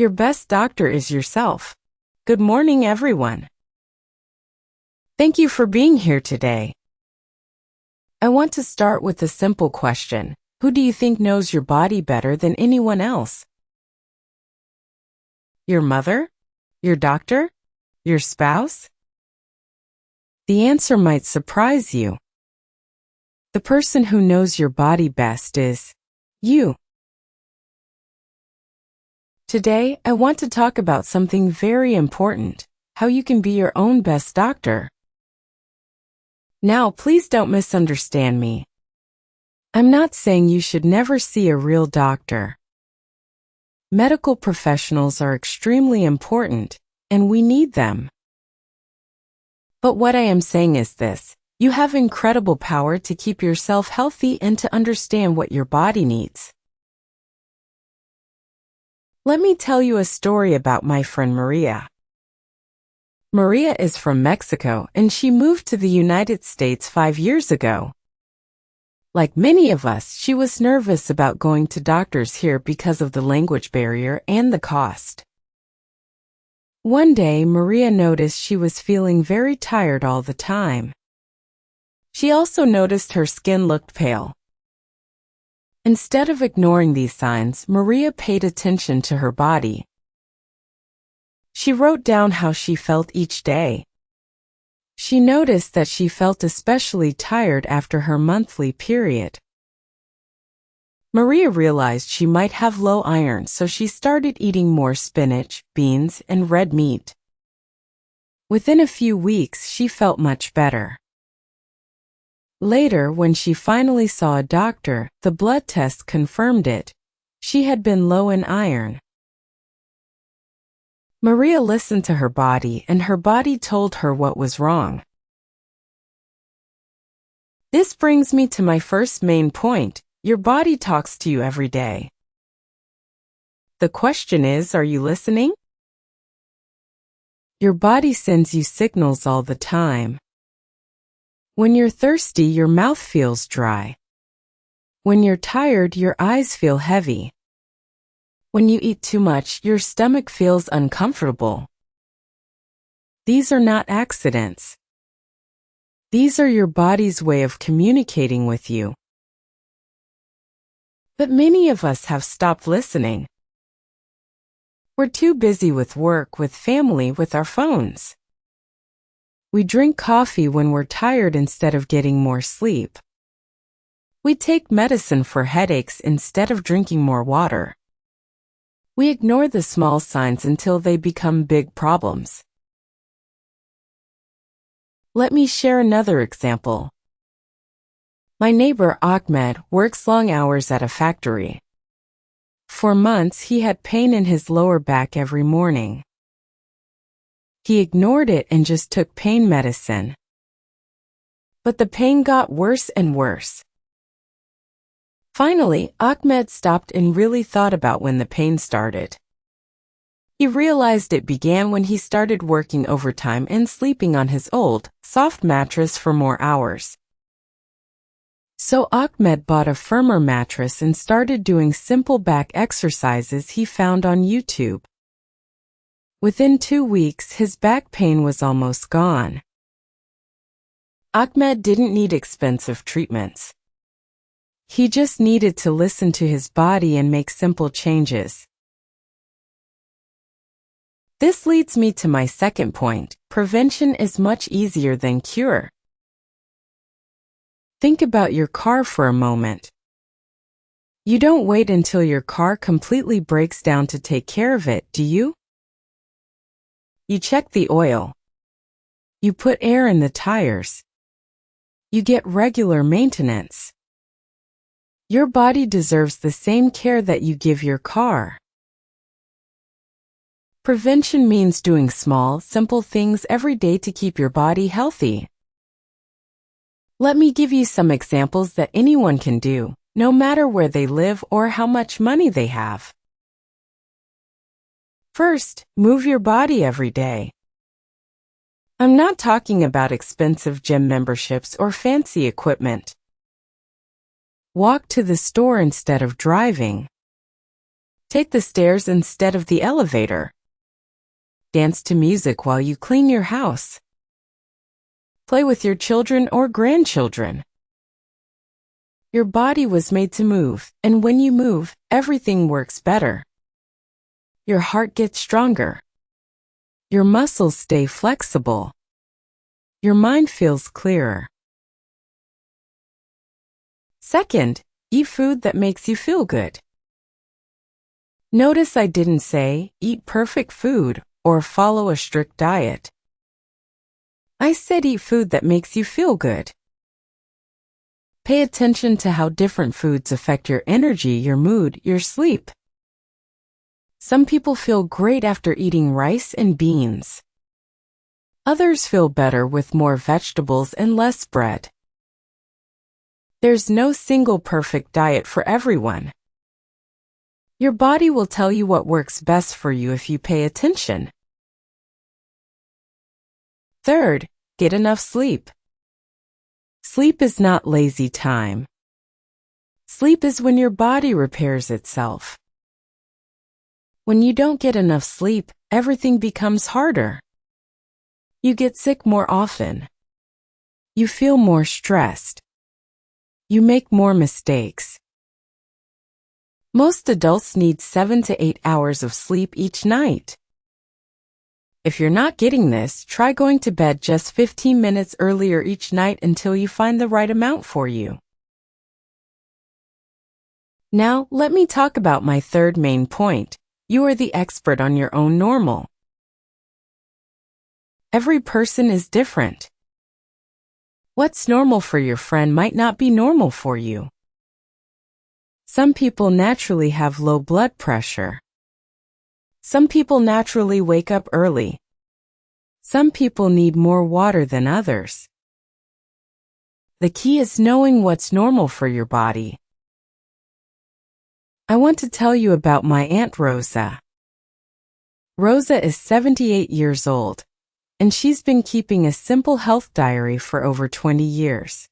Your best doctor is yourself. Good morning, everyone. Thank you for being here today. I want to start with a simple question. Who do you think knows your body better than anyone else? Your mother? Your doctor? Your spouse? The answer might surprise you. The person who knows your body best is you. Today, I want to talk about something very important, how you can be your own best doctor. Now, please don't misunderstand me. I'm not saying you should never see a real doctor. Medical professionals are extremely important, and we need them. But what I am saying is this: you have incredible power to keep yourself healthy and to understand what your body needs. Let me tell you a story about my friend Maria. Maria is from Mexico, and she moved to the United States 5 years ago. Like many of us, she was nervous about going to doctors here because of the language barrier and the cost. One day, Maria noticed she was feeling very tired all the time. She also noticed her skin looked pale. Instead of ignoring these signs, Maria paid attention to her body. She wrote down how she felt each day. She noticed that she felt especially tired after her monthly period. Maria realized she might have low iron, so she started eating more spinach, beans, and red meat. Within a few weeks, she felt much better. Later, when she finally saw a doctor, the blood test confirmed it. She had been low in iron. Maria listened to her body, and her body told her what was wrong. This brings me to my first main point. Your body talks to you every day. The question is, are you listening? Your body sends you signals all the time. When you're thirsty, your mouth feels dry. When you're tired, your eyes feel heavy. When you eat too much, your stomach feels uncomfortable. These are not accidents. These are your body's way of communicating with you. But many of us have stopped listening. We're too busy with work, with family, with our phones. We drink coffee when we're tired instead of getting more sleep. We take medicine for headaches instead of drinking more water. We ignore the small signs until they become big problems. Let me share another example. My neighbor Ahmed works long hours at a factory. For months, he had pain in his lower back every morning. He ignored it and just took pain medicine. But the pain got worse and worse. Finally, Ahmed stopped and really thought about when the pain started. He realized it began when he started working overtime and sleeping on his old, soft mattress for more hours. So Ahmed bought a firmer mattress and started doing simple back exercises he found on YouTube. Within 2 weeks, his back pain was almost gone. Ahmed didn't need expensive treatments. He just needed to listen to his body and make simple changes. This leads me to my second point. Prevention is much easier than cure. Think about your car for a moment. You don't wait until your car completely breaks down to take care of it, do you? You check the oil. You put air in the tires. You get regular maintenance. Your body deserves the same care that you give your car. Prevention means doing small, simple things every day to keep your body healthy. Let me give you some examples that anyone can do, no matter where they live or how much money they have. First, move your body every day. I'm not talking about expensive gym memberships or fancy equipment. Walk to the store instead of driving. Take the stairs instead of the elevator. Dance to music while you clean your house. Play with your children or grandchildren. Your body was made to move, and when you move, everything works better. Your heart gets stronger. Your muscles stay flexible. Your mind feels clearer. Second, eat food that makes you feel good. Notice I didn't say, eat perfect food or follow a strict diet. I said eat food that makes you feel good. Pay attention to how different foods affect your energy, your mood, your sleep. Some people feel great after eating rice and beans. Others feel better with more vegetables and less bread. There's no single perfect diet for everyone. Your body will tell you what works best for you if you pay attention. Third, get enough sleep. Sleep is not lazy time. Sleep is when your body repairs itself. When you don't get enough sleep, everything becomes harder. You get sick more often. You feel more stressed. You make more mistakes. Most adults need 7 to 8 hours of sleep each night. If you're not getting this, try going to bed just 15 minutes earlier each night until you find the right amount for you. Now, let me talk about my third main point. You are the expert on your own normal. Every person is different. What's normal for your friend might not be normal for you. Some people naturally have low blood pressure. Some people naturally wake up early. Some people need more water than others. The key is knowing what's normal for your body. I want to tell you about my Aunt Rosa. Rosa is 78 years old, and she's been keeping a simple health diary for over 20 years.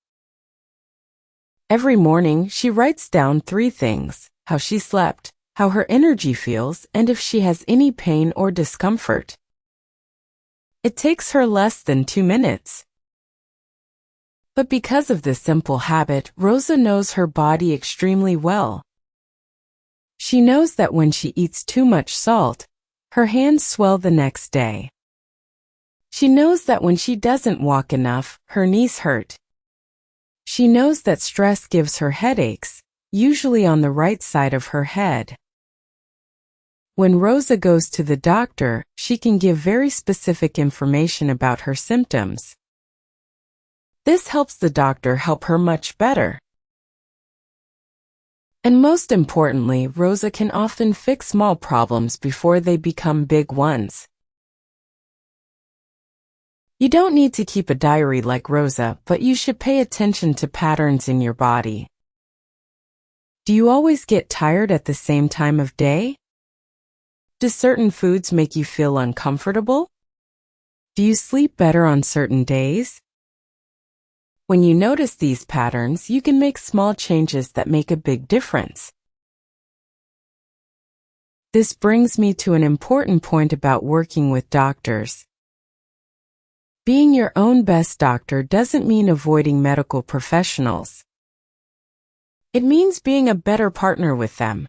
Every morning, she writes down 3 things: how she slept, how her energy feels, and if she has any pain or discomfort. It takes her less than 2 minutes. But because of this simple habit, Rosa knows her body extremely well. She knows that when she eats too much salt, her hands swell the next day. She knows that when she doesn't walk enough, her knees hurt. She knows that stress gives her headaches, usually on the right side of her head. When Rosa goes to the doctor, she can give very specific information about her symptoms. This helps the doctor help her much better. And most importantly, Rosa can often fix small problems before they become big ones. You don't need to keep a diary like Rosa, but you should pay attention to patterns in your body. Do you always get tired at the same time of day? Do certain foods make you feel uncomfortable? Do you sleep better on certain days? When you notice these patterns, you can make small changes that make a big difference. This brings me to an important point about working with doctors. Being your own best doctor doesn't mean avoiding medical professionals. It means being a better partner with them.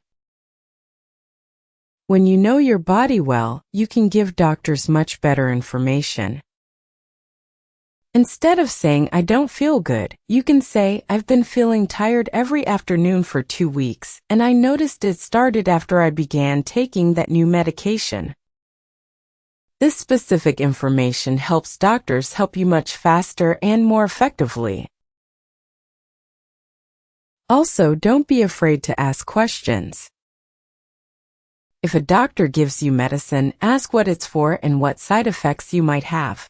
When you know your body well, you can give doctors much better information. Instead of saying, "I don't feel good," you can say, "I've been feeling tired every afternoon for 2 weeks, and I noticed it started after I began taking that new medication." This specific information helps doctors help you much faster and more effectively. Also, don't be afraid to ask questions. If a doctor gives you medicine, ask what it's for and what side effects you might have.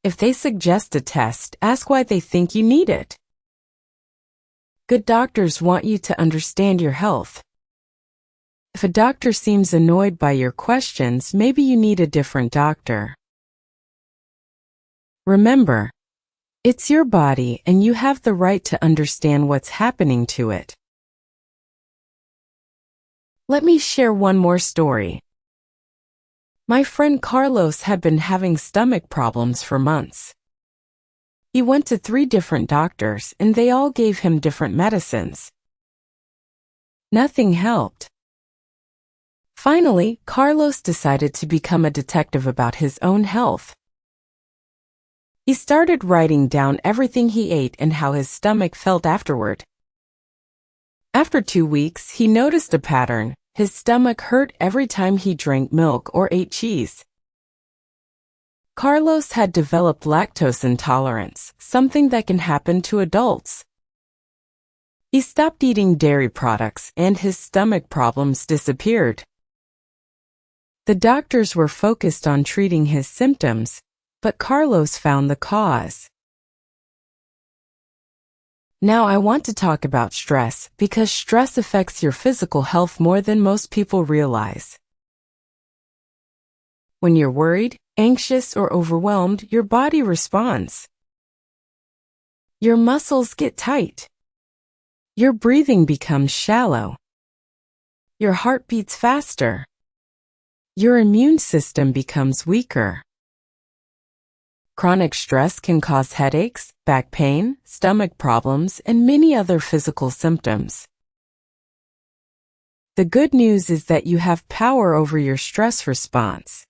If they suggest a test, ask why they think you need it. Good doctors want you to understand your health. If a doctor seems annoyed by your questions, maybe you need a different doctor. Remember, it's your body and you have the right to understand what's happening to it. Let me share one more story. My friend Carlos had been having stomach problems for months. He went to 3 different doctors and they all gave him different medicines. Nothing helped. Finally, Carlos decided to become a detective about his own health. He started writing down everything he ate and how his stomach felt afterward. After 2 weeks, he noticed a pattern. His stomach hurt every time he drank milk or ate cheese. Carlos had developed lactose intolerance, something that can happen to adults. He stopped eating dairy products and his stomach problems disappeared. The doctors were focused on treating his symptoms, but Carlos found the cause. Now I want to talk about stress because stress affects your physical health more than most people realize. When you're worried, anxious, or overwhelmed, your body responds. Your muscles get tight. Your breathing becomes shallow. Your heart beats faster. Your immune system becomes weaker. Chronic stress can cause headaches, back pain, stomach problems, and many other physical symptoms. The good news is that you have power over your stress response.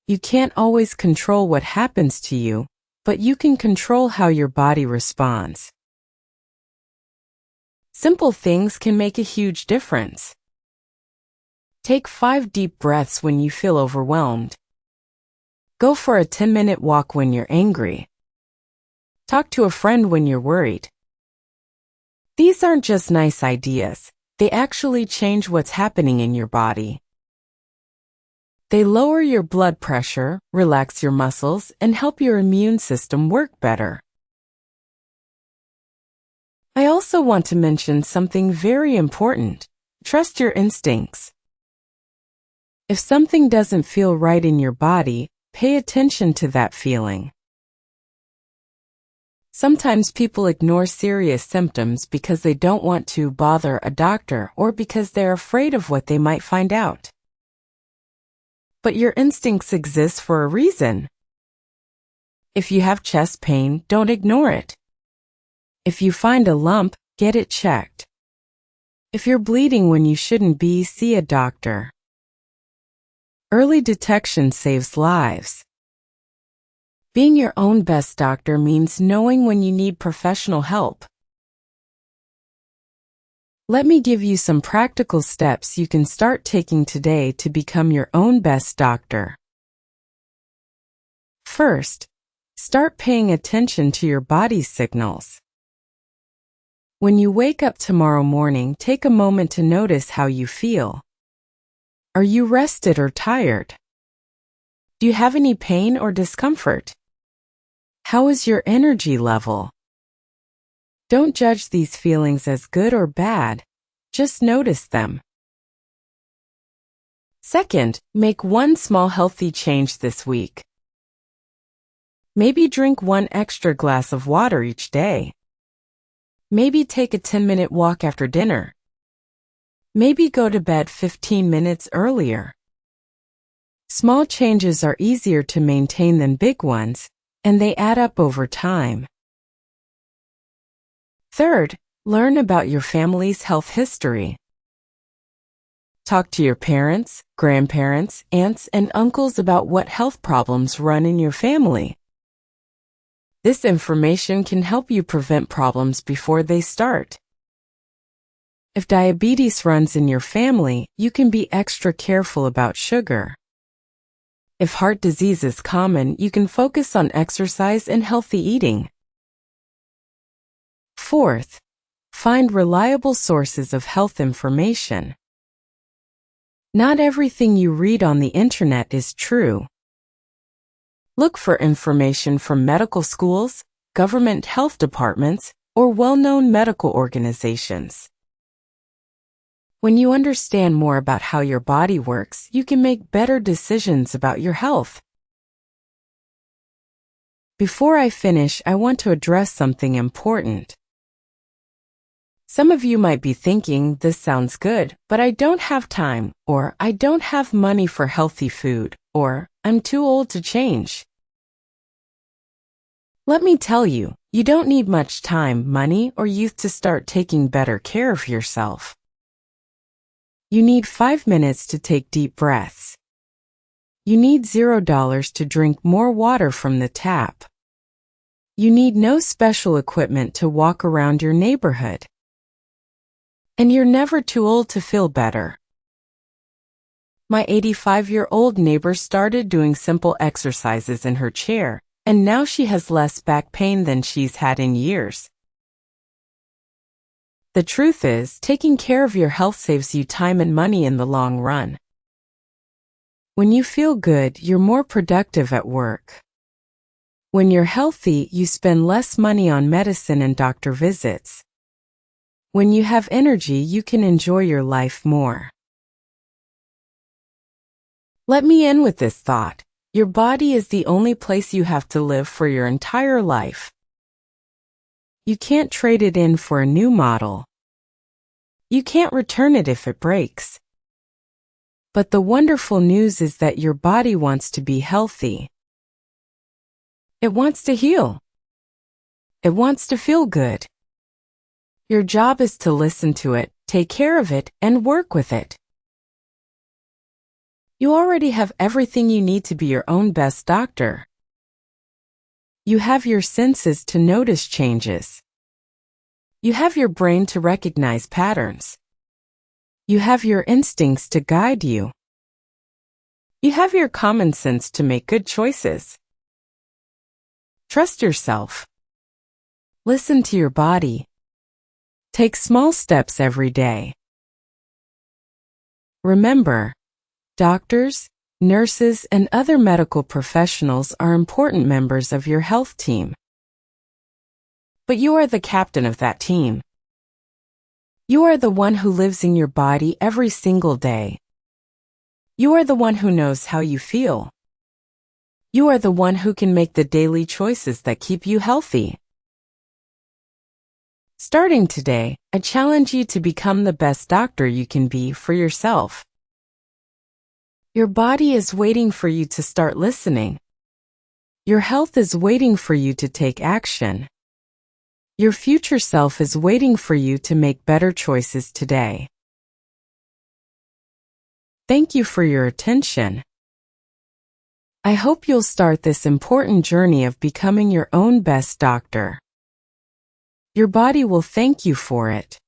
You can't always control what happens to you, but you can control how your body responds. Simple things can make a huge difference. Take 5 deep breaths when you feel overwhelmed. Go for a 10-minute walk when you're angry. Talk to a friend when you're worried. These aren't just nice ideas, they actually change what's happening in your body. They lower your blood pressure, relax your muscles, and help your immune system work better. I also want to mention something very important. Trust your instincts. If something doesn't feel right in your body, pay attention to that feeling. Sometimes people ignore serious symptoms because they don't want to bother a doctor or because they're afraid of what they might find out. But your instincts exist for a reason. If you have chest pain, don't ignore it. If you find a lump, get it checked. If you're bleeding when you shouldn't be, see a doctor. Early detection saves lives. Being your own best doctor means knowing when you need professional help. Let me give you some practical steps you can start taking today to become your own best doctor. First, start paying attention to your body's signals. When you wake up tomorrow morning, take a moment to notice how you feel. Are you rested or tired? Do you have any pain or discomfort? How is your energy level? Don't judge these feelings as good or bad, just notice them. Second, make one small healthy change this week. Maybe drink 1 extra glass of water each day. Maybe take a 10-minute walk after dinner. Maybe go to bed 15 minutes earlier. Small changes are easier to maintain than big ones, and they add up over time. Third, learn about your family's health history. Talk to your parents, grandparents, aunts, and uncles about what health problems run in your family. This information can help you prevent problems before they start. If diabetes runs in your family, you can be extra careful about sugar. If heart disease is common, you can focus on exercise and healthy eating. Fourth, find reliable sources of health information. Not everything you read on the internet is true. Look for information from medical schools, government health departments, or well-known medical organizations. When you understand more about how your body works, you can make better decisions about your health. Before I finish, I want to address something important. Some of you might be thinking, this sounds good, but I don't have time, or I don't have money for healthy food, or I'm too old to change. Let me tell you, you don't need much time, money, or youth to start taking better care of yourself. You need 5 minutes to take deep breaths. You need $0 to drink more water from the tap. You need no special equipment to walk around your neighborhood. And you're never too old to feel better. My 85-year-old neighbor started doing simple exercises in her chair, and now she has less back pain than she's had in years. The truth is, taking care of your health saves you time and money in the long run. When you feel good, you're more productive at work. When you're healthy, you spend less money on medicine and doctor visits. When you have energy, you can enjoy your life more. Let me end with this thought. Your body is the only place you have to live for your entire life. You can't trade it in for a new model. You can't return it if it breaks. But the wonderful news is that your body wants to be healthy. It wants to heal. It wants to feel good. Your job is to listen to it, take care of it, and work with it. You already have everything you need to be your own best doctor. You have your senses to notice changes. You have your brain to recognize patterns. You have your instincts to guide you. You have your common sense to make good choices. Trust yourself. Listen to your body. Take small steps every day. Remember, doctors, nurses, and other medical professionals are important members of your health team. But you are the captain of that team. You are the one who lives in your body every single day. You are the one who knows how you feel. You are the one who can make the daily choices that keep you healthy. Starting today, I challenge you to become the best doctor you can be for yourself. Your body is waiting for you to start listening. Your health is waiting for you to take action. Your future self is waiting for you to make better choices today. Thank you for your attention. I hope you'll start this important journey of becoming your own best doctor. Your body will thank you for it.